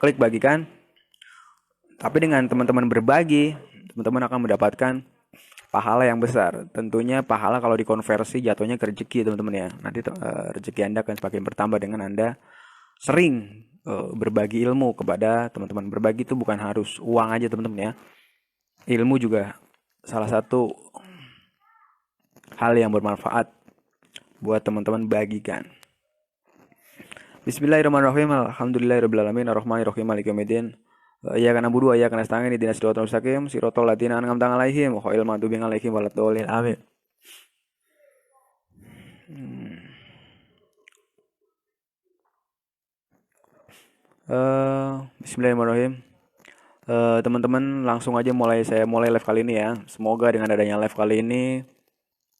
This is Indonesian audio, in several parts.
klik bagikan. Tapi dengan teman-teman berbagi, teman-teman akan mendapatkan pahala yang besar. Tentunya pahala kalau dikonversi jatuhnya ke rezeki teman-teman ya. Nanti rezeki Anda akan semakin bertambah dengan Anda sering berbagi ilmu kepada teman-teman. Berbagi itu bukan harus uang aja teman-teman ya. Ilmu juga salah satu hal yang bermanfaat buat teman-teman bagikan. Bismillahirrahmanirrahim. Alhamdulillahirabbil alamin arrahmanirrahim maliki yaumiddin. Iyyaka na'budu wa iyyaka nasta'in ihdinas siratal mustaqim siratal ladzina an'amta 'alaihim ghairil maghdubi 'alaihim waladdallin. Amin. Bismillahirrahmanirrahim. Teman-teman langsung aja saya mulai live kali ini ya. Semoga dengan adanya live kali ini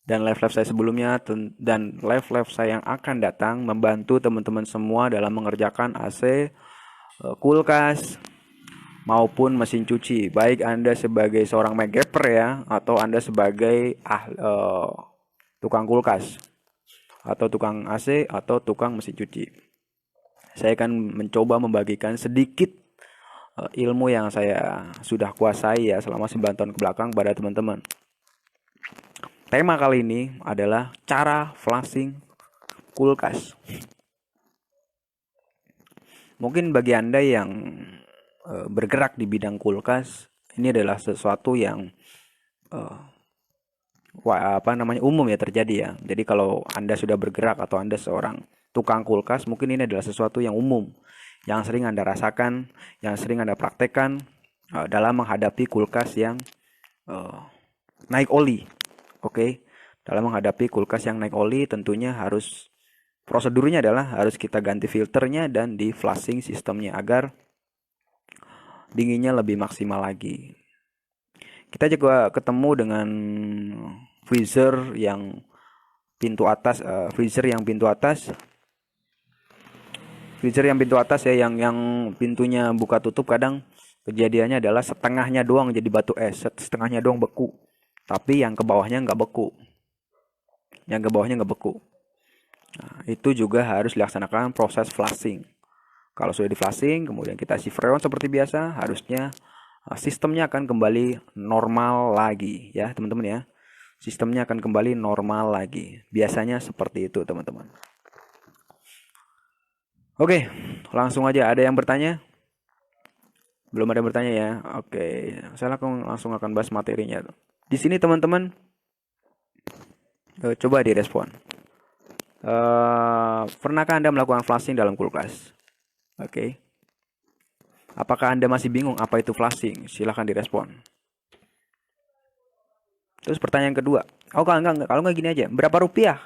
dan live saya sebelumnya dan live saya yang akan datang membantu teman-teman semua dalam mengerjakan AC, kulkas maupun mesin cuci. Baik Anda sebagai seorang megapper ya atau Anda sebagai tukang kulkas atau tukang AC atau tukang mesin cuci. Saya akan mencoba membagikan sedikit ilmu yang saya sudah kuasai ya selama 9 tahun kebelakang pada teman-teman. Tema kali ini adalah cara flashing kulkas. Mungkin bagi Anda yang bergerak di bidang kulkas, ini adalah sesuatu yang umum ya terjadi ya. Jadi kalau Anda sudah bergerak atau Anda seorang tukang kulkas, mungkin ini adalah sesuatu yang umum yang sering Anda rasakan, yang sering Anda praktekkan dalam menghadapi kulkas yang naik oli. Oke. Dalam menghadapi kulkas yang naik oli tentunya prosedurnya adalah harus kita ganti filternya dan di flushing sistemnya agar dinginnya lebih maksimal lagi. Kita juga ketemu dengan freezer yang pintu atas ya yang pintunya buka tutup kadang kejadiannya adalah setengahnya doang jadi batu es, setengahnya doang beku. Tapi yang ke bawahnya nggak beku. Nah, itu juga harus dilaksanakan proses flushing. Kalau sudah di flushing, kemudian kita isi freon seperti biasa, harusnya sistemnya akan kembali normal lagi ya teman-teman ya. Sistemnya akan kembali normal lagi. Biasanya seperti itu teman-teman. Oke, langsung aja. Ada yang bertanya? Belum ada yang bertanya ya. Oke, saya langsung akan bahas materinya. Di sini teman-teman coba direspon. Pernahkah Anda melakukan flushing dalam kulkas? Oke. Apakah Anda masih bingung apa itu flushing? Silahkan direspon. Terus pertanyaan kedua. Oh, kalau nggak gini aja. Berapa rupiah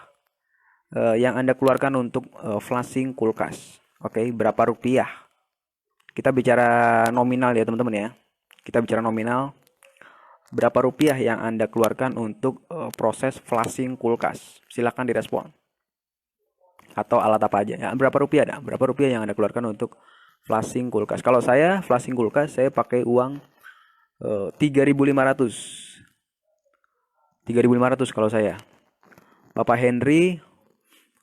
yang Anda keluarkan untuk flushing kulkas? Oke, berapa rupiah? Kita bicara nominal ya teman-teman ya. Kita bicara nominal. Berapa rupiah yang Anda keluarkan untuk proses flushing kulkas? Silahkan direspon. Atau alat apa aja ya. Berapa rupiah dah? Berapa rupiah yang Anda keluarkan untuk flushing kulkas? Kalau saya flushing kulkas saya pakai uang 3.500. 3.500 kalau saya. Bapak Henry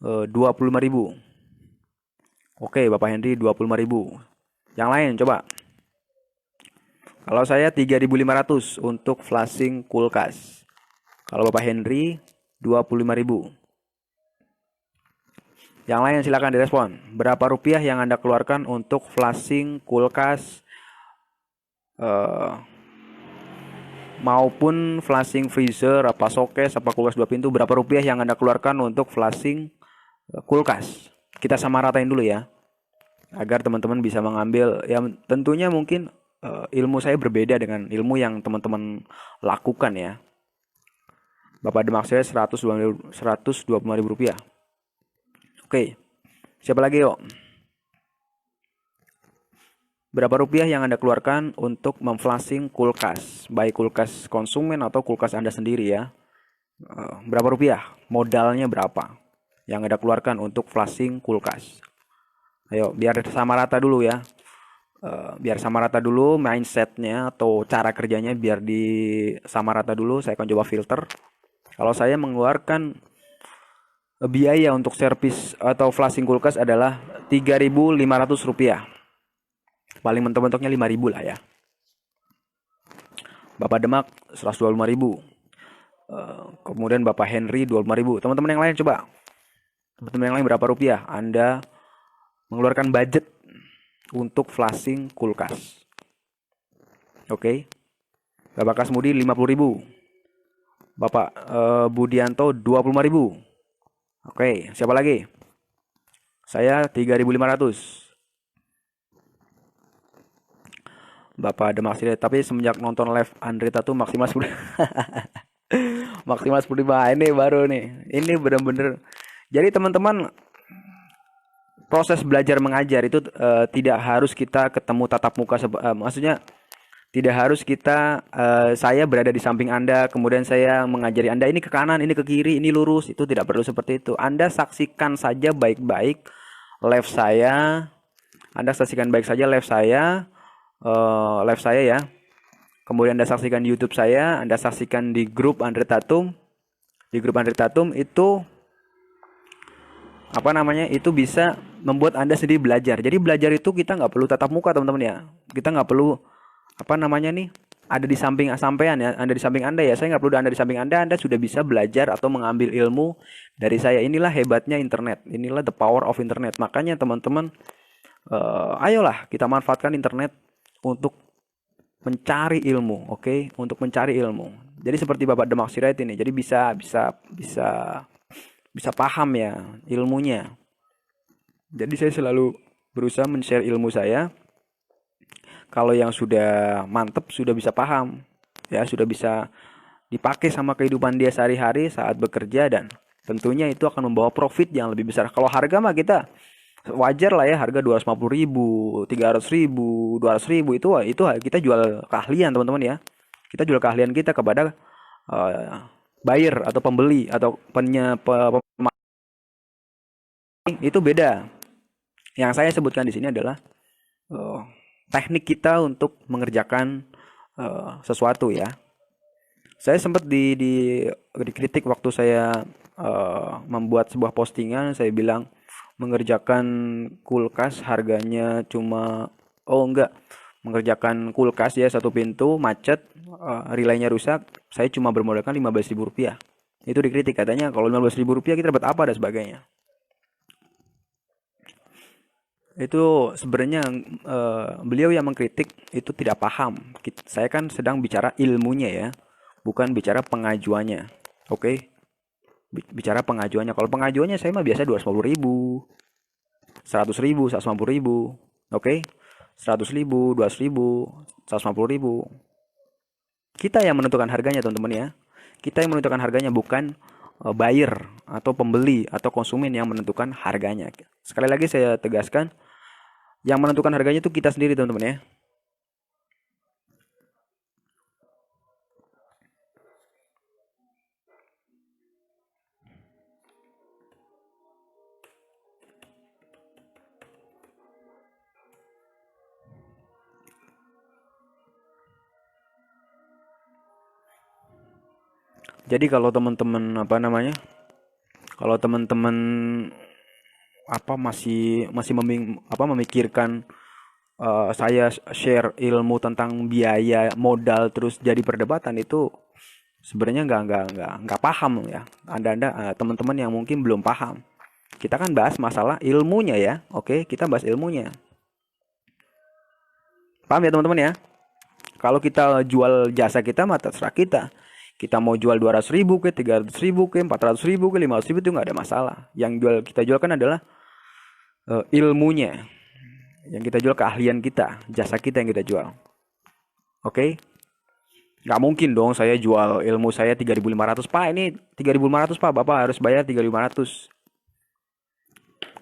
25.000. Oke, Bapak Henry 25.000. Yang lain coba. Kalau saya 3.500 untuk flushing kulkas. Kalau Bapak Henry 25.000. Yang lain silakan direspon. Berapa rupiah yang Anda keluarkan untuk flushing kulkas maupun flushing freezer, apa showcase, apa kulkas 2 pintu? Berapa rupiah yang Anda keluarkan untuk flushing kulkas? Kita samaratain dulu ya. Agar teman-teman bisa mengambil, ya tentunya mungkin ilmu saya berbeda dengan ilmu yang teman-teman lakukan ya. Bapak Demak saya 125.000 rupiah. Oke, siapa lagi yuk? Berapa rupiah yang Anda keluarkan untuk memflushing kulkas? Baik kulkas konsumen atau kulkas Anda sendiri ya. Berapa rupiah? Modalnya berapa yang Anda keluarkan untuk flushing kulkas? Ayo, biar sama rata dulu ya. Biar sama rata dulu mindsetnya atau cara kerjanya biar di sama rata dulu. Saya akan coba filter. Kalau saya mengeluarkan biaya untuk servis atau flushing kulkas adalah Rp3.500. paling mentok-mentoknya 5.000 lah ya. Bapak Demak 125.000. Kemudian Bapak Henry 25.000. Teman-teman yang lain coba. Teman-teman yang lain berapa rupiah Anda mengeluarkan budget untuk flashing kulkas? Oke. Bapak Kasmudi 50.000. Bapak Budianto 25.000. Oke, siapa lagi? Saya 3.500. Bapak Demak Sirait, tapi semenjak nonton live Andrita tuh maksimal 10 maksimal 15. Ini baru nih. Ini bener-bener. Jadi teman-teman, proses belajar mengajar itu tidak harus kita ketemu tatap muka, maksudnya tidak harus kita saya berada di samping Anda, kemudian saya mengajari Anda ini ke kanan, ini ke kiri, ini lurus. Itu tidak perlu seperti itu. Anda saksikan saja baik-baik live saya. Anda saksikan baik saja live saya ya. Kemudian Anda saksikan di YouTube saya, Anda saksikan di grup Andre Tatum. Di grup Andre Tatum itu itu bisa membuat Anda sendiri belajar. Jadi belajar itu kita nggak perlu tatap muka, teman-teman ya. Kita nggak perlu ada di samping sampean ya, Anda di samping Anda ya. Saya nggak perlu Anda di samping Anda. Anda sudah bisa belajar atau mengambil ilmu dari saya. Inilah hebatnya internet. Inilah the power of internet. Makanya teman-teman, ayolah kita manfaatkan internet untuk mencari ilmu, oke? Untuk mencari ilmu. Jadi seperti Bapak Demak Sirait ini, jadi bisa paham ya ilmunya. Jadi saya selalu berusaha men-share ilmu saya. Kalau yang sudah mantep, sudah bisa paham, ya sudah bisa dipakai sama kehidupan dia sehari-hari saat bekerja, dan tentunya itu akan membawa profit yang lebih besar. Kalau harga mah kita wajar lah ya, harga 250.000, 300.000, 200.000 itu kita jual keahlian, teman-teman ya. Kita jual keahlian kita kepada buyer atau pembeli atau itu beda. Yang saya sebutkan di sini adalah teknik kita untuk mengerjakan sesuatu ya. Saya sempat dikritik waktu saya membuat sebuah postingan. Saya bilang mengerjakan kulkas harganya cuma mengerjakan kulkas ya satu pintu macet, relaynya rusak, saya cuma bermodalkan 15.000 rupiah. Itu dikritik, katanya kalau 15.000 rupiah kita dapat apa dan sebagainya. Itu sebenarnya beliau yang mengkritik itu tidak paham. Saya kan sedang bicara ilmunya ya, bukan bicara pengajuannya. Oke? Bicara pengajuannya. Kalau pengajuannya saya mah biasa 250.000, 100.000, 150.000. Oke? 100.000, 200.000, 150.000. Kita yang menentukan harganya, teman-teman ya. Kita yang menentukan harganya, bukan buyer atau pembeli atau konsumen yang menentukan harganya. Sekali lagi saya tegaskan, yang menentukan harganya itu kita sendiri, teman-teman ya. Jadi kalau teman-teman kalau teman-teman masih memikirkan saya share ilmu tentang biaya modal terus jadi perdebatan, itu sebenarnya nggak paham ya. Anda teman-teman yang mungkin belum paham. Kita kan bahas masalah ilmunya ya. Oke, kita bahas ilmunya. Paham ya teman-teman ya? Kalau kita jual jasa kita mah terserah kita. Kita mau jual 200.000 ke 300.000 ke 400.000 ke 500.000 itu nggak ada masalah. Yang kita jual kan adalah ilmunya. Yang kita jual keahlian kita, jasa kita yang kita jual. Oke? Nggak mungkin dong saya jual ilmu saya 3.500. Pak, ini 3.500 Pak, Bapak harus bayar 3.500.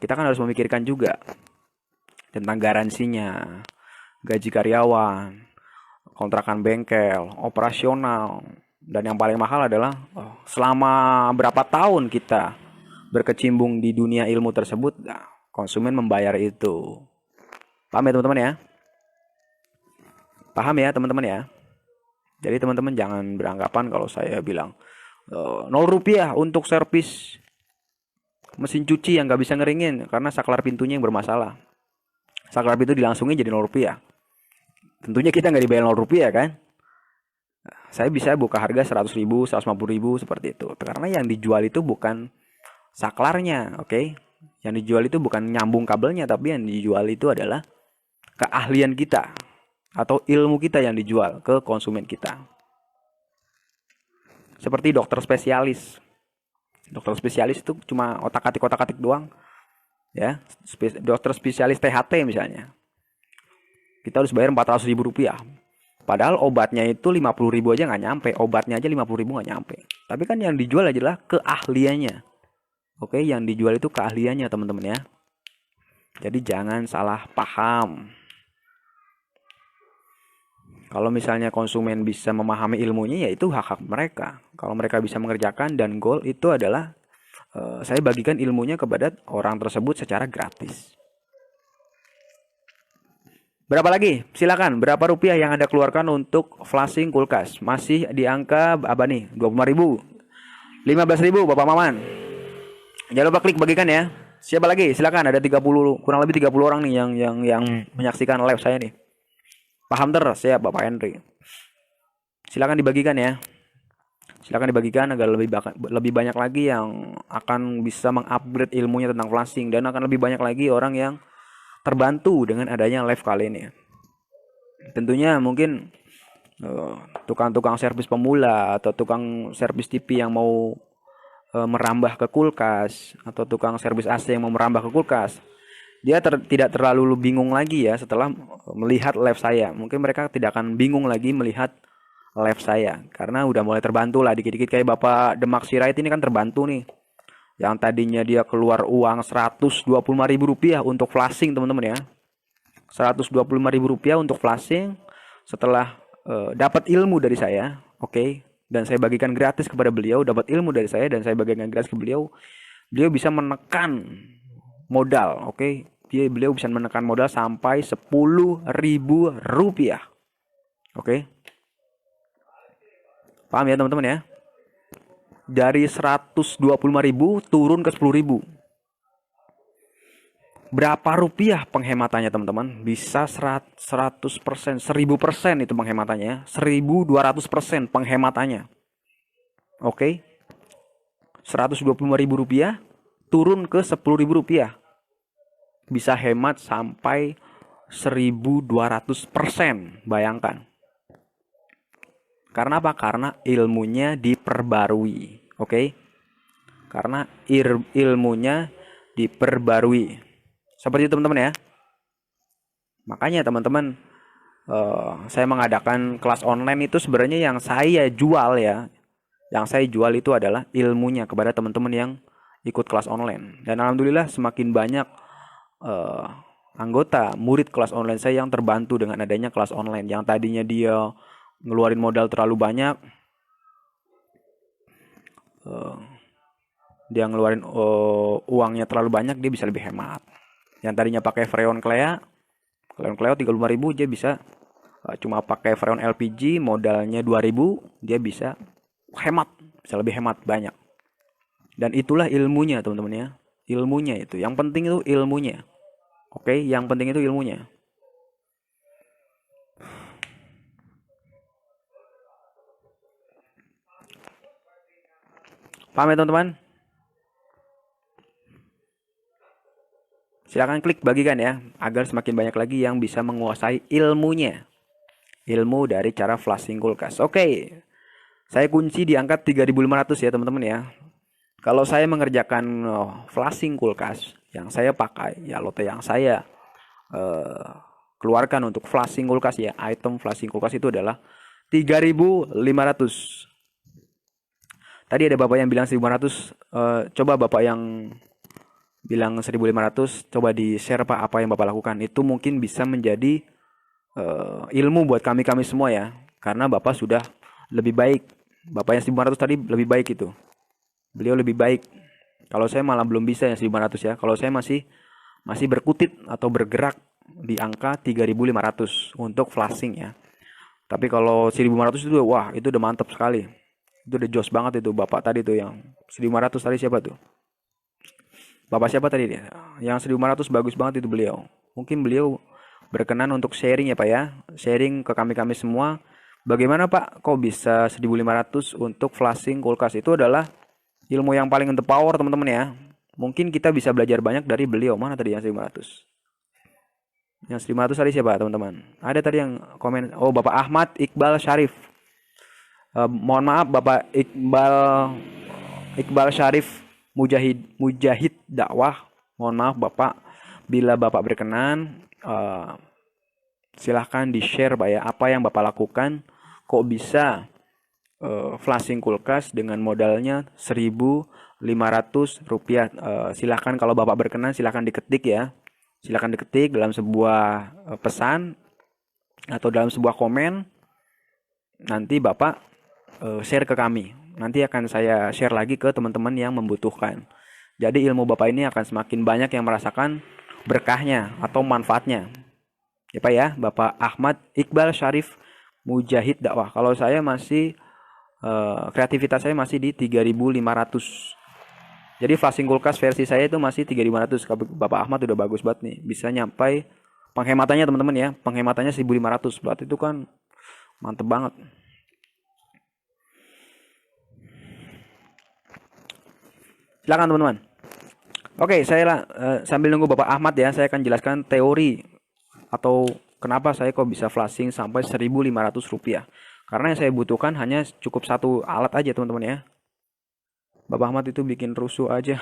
Kita kan harus memikirkan juga tentang garansinya, gaji karyawan, kontrakan bengkel, operasional. Dan yang paling mahal adalah selama berapa tahun kita berkecimpung di dunia ilmu tersebut, konsumen membayar itu. Paham ya teman-teman ya? Paham ya teman-teman ya? Jadi teman-teman jangan beranggapan kalau saya bilang 0 rupiah untuk servis mesin cuci yang nggak bisa ngeringin karena saklar pintunya yang bermasalah. Saklar pintu dilangsungin jadi 0 rupiah. Tentunya kita nggak dibayar 0 rupiah kan. Saya bisa buka harga 100.000, 150.000 seperti itu. Karena yang dijual itu bukan saklarnya, oke? Yang dijual itu bukan nyambung kabelnya, tapi yang dijual itu adalah keahlian kita atau ilmu kita yang dijual ke konsumen kita. Seperti dokter spesialis. Dokter spesialis itu cuma otak-atik doang, ya. Dokter spesialis THT misalnya. Kita harus bayar 400.000 rupiah. Padahal obatnya itu 50.000 aja nggak nyampe. Obatnya aja 50.000 nggak nyampe. Tapi kan yang dijual adalah keahliannya. Oke, yang dijual itu keahliannya teman-teman ya. Jadi jangan salah paham. Kalau misalnya konsumen bisa memahami ilmunya, ya itu hak-hak mereka. Kalau mereka bisa mengerjakan dan goal itu adalah saya bagikan ilmunya kepada orang tersebut secara gratis. Berapa lagi? Silakan. Berapa rupiah yang Anda keluarkan untuk flashing kulkas? Masih di angka apa nih? 25.000. 15.000 Bapak Maman. Jangan lupa klik bagikan ya. Siapa lagi? Silakan, ada 30, kurang lebih 30 orang nih yang menyaksikan live saya nih. Paham terus ya Bapak Henry. Silakan dibagikan ya. Silakan dibagikan agar lebih banyak lagi yang akan bisa mengupgrade ilmunya tentang flashing, dan akan lebih banyak lagi orang yang terbantu dengan adanya live kali ini. Tentunya mungkin tukang-tukang servis pemula atau tukang servis TV yang mau merambah ke kulkas, atau tukang servis AC yang mau merambah ke kulkas, dia tidak terlalu bingung lagi ya setelah melihat live saya. Mungkin mereka tidak akan bingung lagi melihat live saya, karena udah mulai terbantu lah dikit-dikit. Kayak Bapak Demak Sirait ini kan terbantu nih. Yang tadinya dia keluar uang 125.000 rupiah untuk flashing teman-teman ya. 125.000 rupiah untuk flashing. Setelah dapat ilmu dari saya, oke, dan saya bagikan gratis kepada beliau, dapat ilmu dari saya dan saya bagikan gratis ke beliau, beliau bisa menekan modal, oke. Beliau bisa menekan modal sampai 10.000 rupiah. Oke. Paham ya teman-teman ya? Dari 125.000 turun ke 10.000. Berapa rupiah penghematannya teman-teman? Bisa 100%, 1000% itu penghematannya. 1200% penghematannya. Oke. 125.000 rupiah turun ke 10.000 rupiah. Bisa hemat sampai 1200%. Bayangkan. Karena apa? Karena ilmunya diperbarui. Oke? Karena ilmunya diperbarui. Seperti itu teman-teman ya. Makanya teman-teman, saya mengadakan kelas online itu sebenarnya yang saya jual ya. Yang saya jual itu adalah ilmunya kepada teman-teman yang ikut kelas online. Dan alhamdulillah semakin banyak anggota murid kelas online saya yang terbantu dengan adanya kelas online. Yang tadinya dia ngeluarin modal terlalu banyak, dia ngeluarin uangnya terlalu banyak, dia bisa lebih hemat. Yang tadinya pakai freon Clea 35.000, dia bisa cuma pakai freon LPG, modalnya 2.000, dia bisa hemat, bisa lebih hemat banyak. Dan itulah ilmunya teman-teman ya. Ilmunya itu, yang penting itu ilmunya. Oke, yang penting itu ilmunya. Paham ya teman-teman? Silahkan klik bagikan ya, agar semakin banyak lagi yang bisa menguasai ilmunya. Ilmu dari cara flashing kulkas. Oke, saya kunci di angka 3.500 ya teman-teman ya. Kalau saya mengerjakan flashing kulkas, yang saya pakai, ya lote yang saya keluarkan untuk flashing kulkas ya, item flashing kulkas itu adalah 3.500. Tadi ada bapak yang bilang 1.500, coba bapak yang bilang 1.500, coba di share pak apa yang bapak lakukan. Itu mungkin bisa menjadi ilmu buat kami semua ya, karena bapak sudah lebih baik. Bapak yang 1.500 tadi lebih baik itu, beliau lebih baik. Kalau saya malah belum bisa yang 1.500 ya. Kalau saya masih berkutit atau bergerak di angka 3.500 untuk flashing ya. Tapi kalau 1.500 itu wah, itu udah mantap sekali. Itu udah jos banget itu bapak tadi tuh yang 1.500 tadi. Siapa tuh? Bapak siapa tadi dia? Yang 1.500 bagus banget itu beliau. Mungkin beliau berkenan untuk sharing ya Pak ya. Sharing ke kami-kami semua. Bagaimana Pak kok bisa 1.500 untuk flashing kulkas? Itu adalah ilmu yang paling on the power teman-teman ya. Mungkin kita bisa belajar banyak dari beliau. Mana tadi yang 1.500? Yang 1.500 tadi siapa teman-teman? Ada tadi yang komen. Oh, Bapak Ahmad Iqbal Syarif. Mohon maaf Bapak Iqbal Syarif Mujahid dakwah. Mohon maaf Bapak, bila Bapak berkenan silahkan di-share Pak ya, apa yang Bapak lakukan kok bisa flashing kulkas dengan modalnya 1.500 rupiah. Silahkan kalau Bapak berkenan silahkan diketik ya. Silahkan diketik dalam sebuah pesan atau dalam sebuah komen. Nanti Bapak share ke kami. Nanti akan saya share lagi ke teman-teman yang membutuhkan. Jadi ilmu Bapak ini akan semakin banyak yang merasakan berkahnya atau manfaatnya. Ya Pak ya, Bapak Ahmad Iqbal Syarif Mujahid dakwah. Kalau saya masih kreativitas saya masih di 3.500. Jadi flashing kulkas versi saya itu masih 3.500. Bapak Ahmad udah bagus banget nih. Bisa nyampai penghematannya teman-teman ya. Penghematannya 1.500. Berarti itu kan mantep banget. Silakan teman-teman. Oke, saya sambil nunggu Bapak Ahmad ya, saya akan jelaskan teori atau kenapa saya kok bisa flashing sampai 1.500 rupiah. Karena yang saya butuhkan hanya cukup satu alat aja teman-teman ya. Bapak Ahmad itu bikin rusuh aja.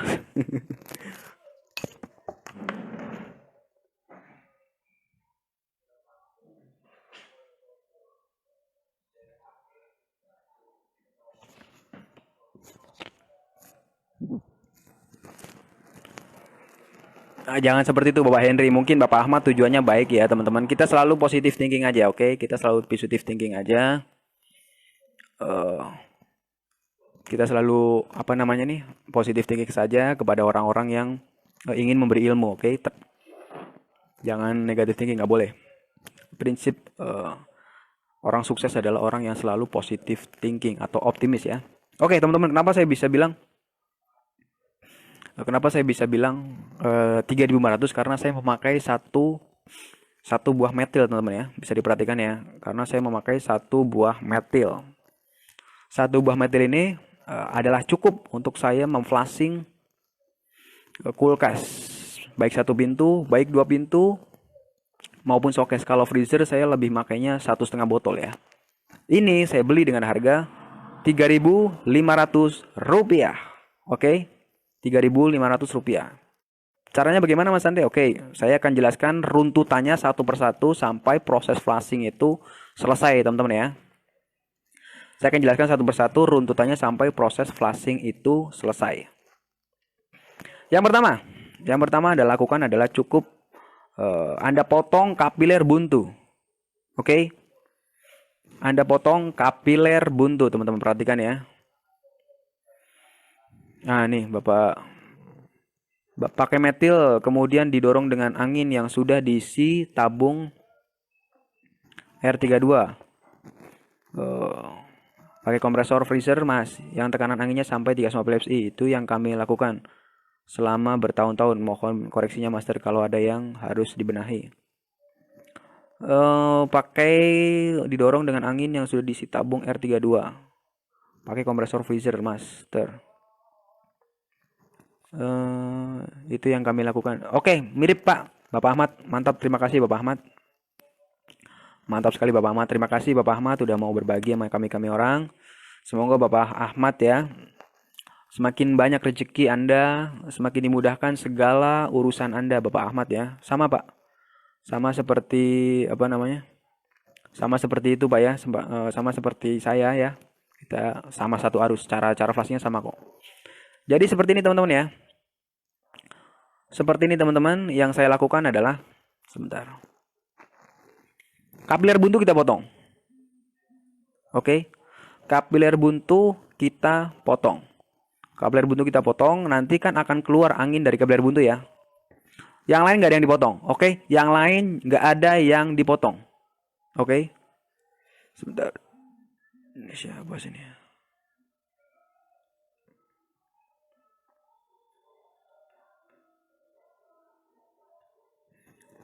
Jangan seperti itu Bapak Henry. Mungkin Bapak Ahmad tujuannya baik ya teman-teman. Kita selalu positive thinking aja, oke? Kita selalu positive thinking aja. Kita selalu apa namanya nih, positive thinking saja kepada orang-orang yang ingin memberi ilmu, oke? Jangan negative thinking, nggak boleh. Prinsip orang sukses adalah orang yang selalu positive thinking atau optimis ya. Oke teman-teman, kenapa saya bisa bilang 3.500? Karena saya memakai satu buah metil teman-teman ya. Bisa diperhatikan ya. Karena saya memakai satu buah metil. Satu buah metil ini adalah cukup untuk saya memflashing kulkas. Baik satu pintu, baik dua pintu, maupun showcase. Kalau freezer saya lebih makainya 1,5 botol ya. Ini saya beli dengan harga 3.500 rupiah. Oke, 3.500 rupiah. Caranya bagaimana Mas Ande? Oke, saya akan jelaskan runtutannya satu persatu sampai proses flashing itu selesai teman-teman ya. Saya akan jelaskan satu persatu runtutannya sampai proses flashing itu selesai. Yang pertama adalah lakukan adalah cukup Anda potong kapiler buntu. Oke. Anda potong kapiler buntu, teman-teman perhatikan ya. Nah, nih Bapak pakai metil kemudian didorong dengan angin yang sudah diisi tabung R32. Pakai kompresor freezer Mas, yang tekanan anginnya sampai 350 psi. Itu yang kami lakukan selama bertahun-tahun. Mohon koreksinya Master kalau ada yang harus dibenahi. Pakai didorong dengan angin yang sudah diisi tabung R32. Pakai kompresor freezer Master. Itu yang kami lakukan. Oke, mirip Pak. Bapak Ahmad, mantap. Terima kasih Bapak Ahmad. Mantap sekali Bapak Ahmad. Terima kasih Bapak Ahmad udah mau berbagi sama kami orang. Semoga Bapak Ahmad ya semakin banyak rezeki Anda, semakin dimudahkan segala urusan Anda Bapak Ahmad ya. Sama Pak. Sama seperti apa namanya? Sama seperti itu Pak ya. Sama seperti saya ya. Kita sama satu arus. Cara flashnya sama kok. Jadi seperti ini teman-teman ya. Seperti ini teman-teman, yang saya lakukan adalah sebentar. Kapiler buntu kita potong. Oke. Kapiler buntu kita potong. Kapiler buntu kita potong, nanti kan akan keluar angin dari kapiler buntu ya. Yang lain nggak ada yang dipotong. Oke. Yang lain nggak ada yang dipotong. Oke. Sebentar. Ini siapa sini?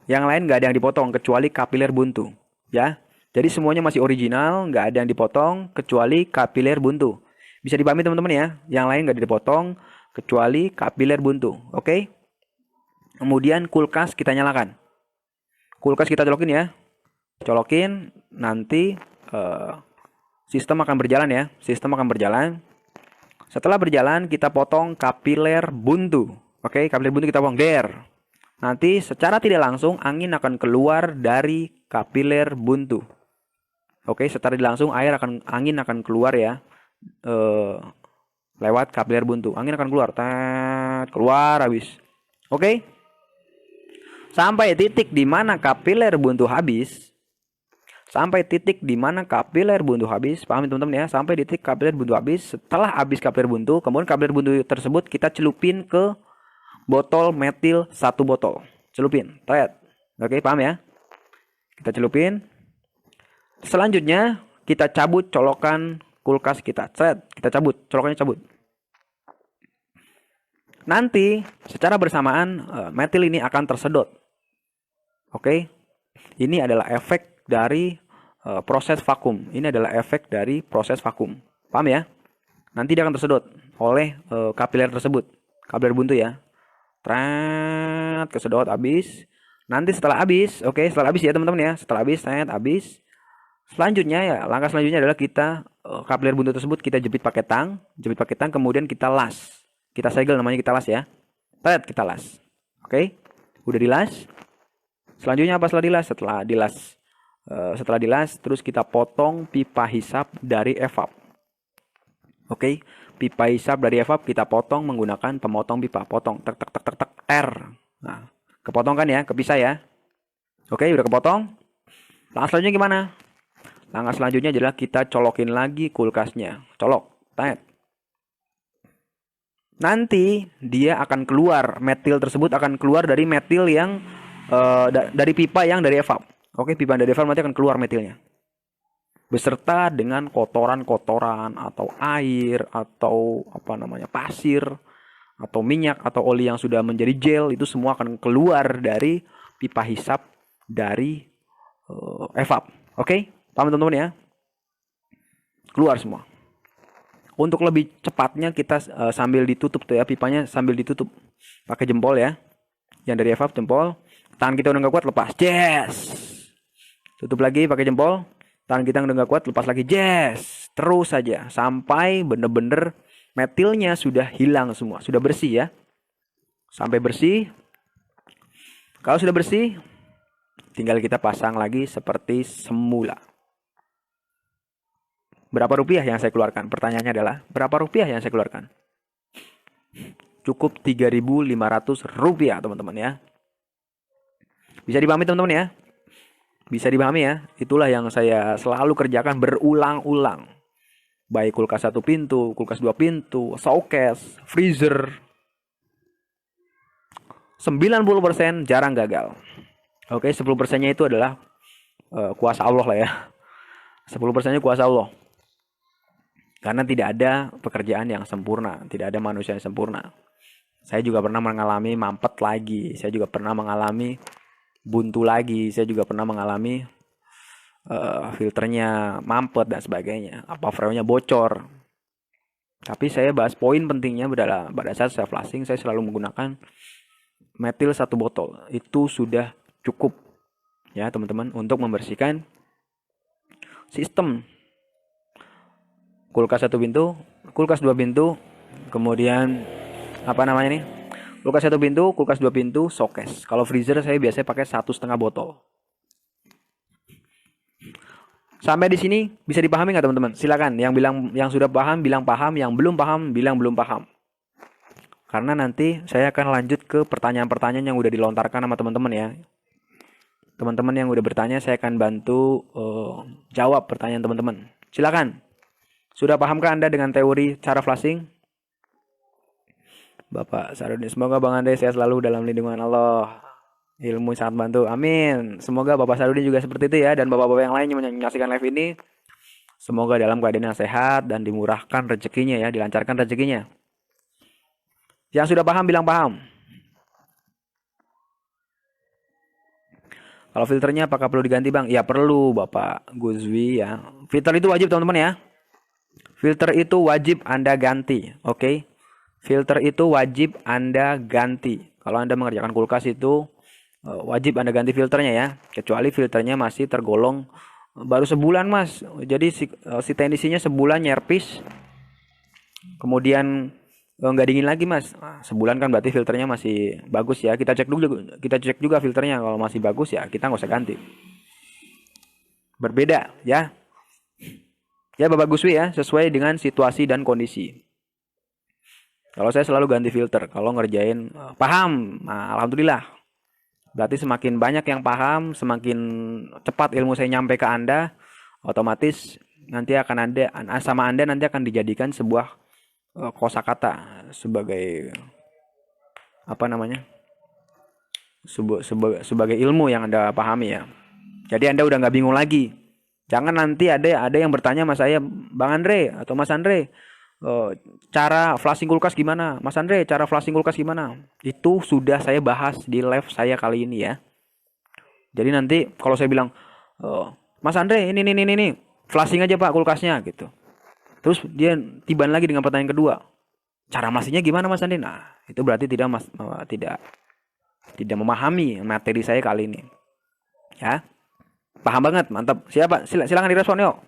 Yang lain nggak ada yang dipotong kecuali kapiler buntu. Ya. Jadi semuanya masih original, nggak ada yang dipotong kecuali kapiler buntu. Bisa dipahami teman-teman ya. Yang lain nggak dipotong kecuali kapiler buntu. Oke? Kemudian kulkas kita nyalakan. Kulkas kita colokin ya. Colokin, nanti sistem akan berjalan ya. Sistem akan berjalan. Setelah berjalan, kita potong kapiler buntu. Oke, kapiler buntu kita potong. Nanti secara tidak langsung angin akan keluar dari kapiler buntu. Oke, secara tidak langsung angin akan keluar ya. Lewat kapiler buntu. Angin akan keluar. Keluar habis. Oke. Sampai titik di mana kapiler buntu habis. Sampai titik di mana kapiler buntu habis. Paham teman-teman ya? Sampai titik kapiler buntu habis. Setelah habis kapiler buntu, kemudian kapiler buntu tersebut kita celupin ke botol metil 1 botol. Celupin. Oke, paham ya? Kita celupin. Selanjutnya kita cabut colokan kulkas kita. Kita cabut. Colokannya cabut. Nanti secara bersamaan metil ini akan tersedot. Oke. Ini adalah efek dari proses vakum. Ini adalah efek dari proses vakum. Paham ya? Nanti dia akan tersedot oleh kapiler tersebut. Kapiler buntu ya. Kesedot habis. Nanti setelah habis, oke, setelah habis ya teman-teman ya. Setelah habis, habis. Selanjutnya ya, langkah selanjutnya adalah kita kapiler buntu tersebut kita jepit pakai tang, kemudian kita las. Kita segel namanya, kita las ya. Kita las. Oke. Udah dilas. Selanjutnya apa setelah dilas? Setelah dilas, terus kita potong pipa hisap dari evap. Oke. Pipa hisap dari evap kita potong menggunakan pemotong pipa. Potong. R. Nah, kepotong kan ya? Kepisah ya. Oke, udah kepotong. Langkah selanjutnya gimana? Langkah selanjutnya adalah kita colokin lagi kulkasnya. Colok. Nanti dia akan keluar, metil tersebut akan keluar dari metil yang dari pipa yang dari evap. Oke, pipa dari evap nanti akan keluar metilnya. Beserta dengan kotoran-kotoran atau air atau pasir atau minyak atau oli yang sudah menjadi gel, itu semua akan keluar dari pipa hisap dari evap. Oke, paham teman-teman ya? Keluar semua. Untuk lebih cepatnya kita sambil ditutup tuh ya, pipanya sambil ditutup pakai jempol ya. Yang dari evap jempol. Tangan kita udah nggak kuat, lepas. Tutup lagi pakai jempol. Tangan kita udah nggak kuat, lepas lagi. Terus saja sampai bener-bener metilnya sudah hilang semua, sudah bersih ya. Sampai bersih. Kalau sudah bersih, tinggal kita pasang lagi seperti semula. Berapa rupiah yang saya keluarkan? Pertanyaannya adalah, berapa rupiah yang saya keluarkan? Cukup 3.500 rupiah teman-teman ya. Bisa dipahami teman-teman ya? Bisa dipahami ya? Itulah yang saya selalu kerjakan berulang-ulang. Baik kulkas 1 pintu, kulkas 2 pintu, showcase, freezer. 90% jarang gagal. Oke, 10%-nya itu adalah kuasa Allah lah ya. 10%-nya kuasa Allah. Karena tidak ada pekerjaan yang sempurna, tidak ada manusia yang sempurna. Saya juga pernah mengalami mampet lagi, saya juga pernah mengalami buntu lagi, saya juga pernah mengalami filternya mampet dan sebagainya, apa freonnya bocor. Tapi saya bahas poin pentingnya pada saat saya flashing, saya selalu menggunakan metil 1 botol. Itu sudah cukup ya teman-teman untuk membersihkan sistem kulkas 1 pintu, kulkas 2 pintu, kemudian kulkas 1 pintu, kulkas 2 pintu, showcase. Kalau freezer saya biasanya pakai 1,5 botol. Sampai di sini bisa dipahami nggak teman-teman? Silakan yang sudah paham bilang paham, yang belum paham bilang belum paham. Karena nanti saya akan lanjut ke pertanyaan-pertanyaan yang udah dilontarkan sama teman-teman ya. Teman-teman yang udah bertanya saya akan bantu jawab pertanyaan teman-teman. Silakan. Sudah pahamkah Anda dengan teori cara flashing? Bapak Sarudin, semoga Bang Andre sehat selalu dalam lindungan Allah. Ilmu sangat bantu. Amin. Semoga Bapak Sarudin juga seperti itu ya. Dan bapak-bapak yang lain yang menyaksikan live ini, semoga dalam keadaan yang sehat dan dimurahkan rezekinya ya. Dilancarkan rezekinya. Yang sudah paham bilang paham. Kalau filternya apakah perlu diganti bang? Ya perlu Bapak Guzwi ya. Filter itu wajib teman-teman ya. Filter itu wajib Anda ganti. Oke. Filter itu wajib Anda ganti. Kalau Anda mengerjakan kulkas itu wajib Anda ganti filternya ya. Kecuali filternya masih tergolong baru sebulan mas. Jadi si teknisinya sebulan nyerpis. Kemudian nggak dingin lagi mas. Sebulan kan berarti filternya masih bagus ya. Kita cek juga filternya. Kalau masih bagus ya kita nggak usah ganti. Berbeda ya. Ya Bapak Guswi ya, sesuai dengan situasi dan kondisi. Kalau saya selalu ganti filter. Kalau ngerjain paham, nah, alhamdulillah. Berarti semakin banyak yang paham, semakin cepat ilmu saya nyampe ke Anda, otomatis nanti akan Anda nanti akan dijadikan sebuah kosakata sebagai apa namanya? Sebagai ilmu yang Anda pahami ya. Jadi Anda udah nggak bingung lagi. Jangan nanti ada yang bertanya sama saya, Bang Andre atau Mas Andre, cara flashing kulkas gimana? Mas Andre, cara flashing kulkas gimana? Itu sudah saya bahas di live saya kali ini ya. Jadi nanti kalau saya bilang, Mas Andre ini, flashing aja Pak kulkasnya gitu. Terus dia tiban lagi dengan pertanyaan kedua, cara flashingnya gimana Mas Andre? Nah, itu berarti tidak memahami materi saya kali ini. Ya. Paham banget, mantap. Siapa? Silakan direspon yuk.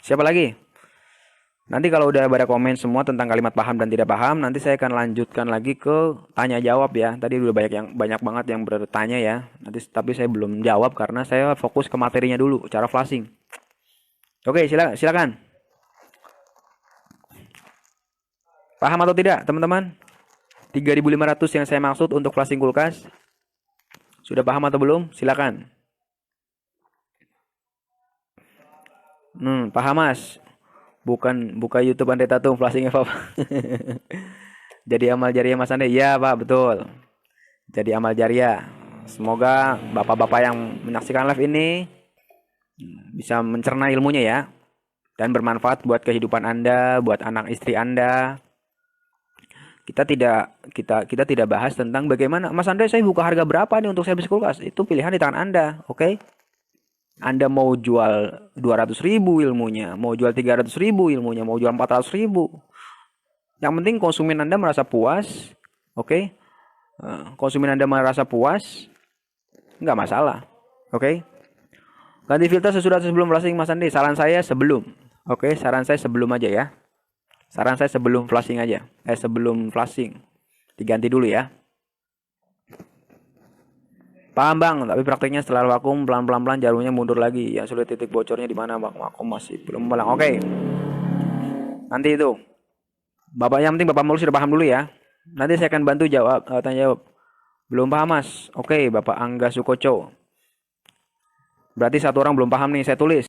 Siapa lagi? Nanti kalau udah pada komen semua tentang kalimat paham dan tidak paham, nanti saya akan lanjutkan lagi ke tanya jawab ya. Tadi udah banyak banget yang bertanya ya. Tapi saya belum jawab karena saya fokus ke materinya dulu, cara flashing. Oke, silakan. Paham atau tidak, teman-teman? 3.500 yang saya maksud untuk flashing kulkas. Sudah paham atau belum? Silakan. Paham mas. Buka YouTube Andre Tatum flashingnya Pak. Jadi amal jariah Mas Andre. Iya Pak, betul. Jadi amal jariah. Semoga bapak-bapak yang menyaksikan live ini bisa mencerna ilmunya ya. Dan bermanfaat buat kehidupan Anda, buat anak istri Anda. Kita tidak bahas tentang bagaimana Mas Andre saya buka harga berapa nih untuk servis kulkas. Itu pilihan di tangan Anda, oke? Anda mau jual 200.000 ilmunya, mau jual 300.000 ilmunya, mau jual 400.000. Yang penting konsumen Anda merasa puas, oke? Konsumen Anda merasa puas, nggak masalah, oke? Ganti filter sesudah sebelum flashing Mas Andi. Saran saya sebelum, oke? Saran saya sebelum aja ya. Saran saya sebelum flashing aja, sebelum flashing diganti dulu ya. Paham bang, tapi prakteknya setelah vakum pelan-pelan jarumnya mundur lagi. Yang sulit titik bocornya di mana bang? Vakum masih belum pulang. Oke. Nanti itu. Bapak yang penting Bapak Mulus sudah paham dulu ya. Nanti saya akan bantu tanya jawab. Belum paham mas? Oke, Bapak Angga Sukoco. Berarti satu orang belum paham nih, saya tulis.